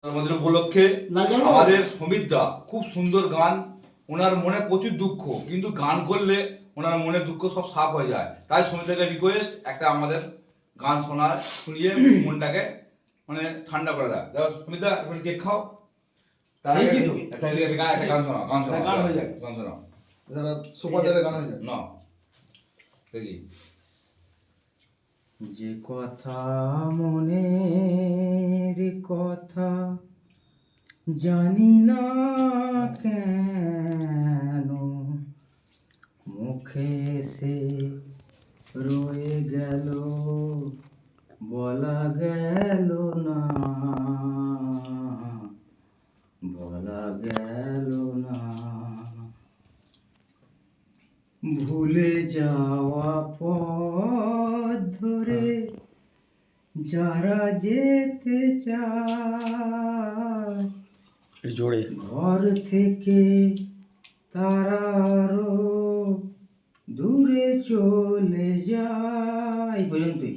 আমাদের উপলক্ষে আমাদের সমিতদা খুব সুন্দর গান। ওনার মনে প্রচুর দুঃখ, কিন্তু গান করলে ওনার মনে দুঃখ সব সাফ হয়ে যায়। তাই সমিতদাকে রিকোয়েস্ট একটা আমাদের গান শুনিয়ে মনটাকে মানে ঠান্ডা করে দেয়। সমিতদা এখন কেক খাও, তার আগে একটা গান শোনাও, গান হয়ে যায়, গান শোনাও, গান হয়ে যায় না দেখি। যে কথা মনের কথা জানি না কেন মুখে সে রয়ে গেল, বলা গেল না, বলা গেল না। ভুলে যাওয়া পথ ধরে যারা যেতে চায় জোরে ঘর থেকে তারা আরো দূরে চলে যায় পর্যন্তই।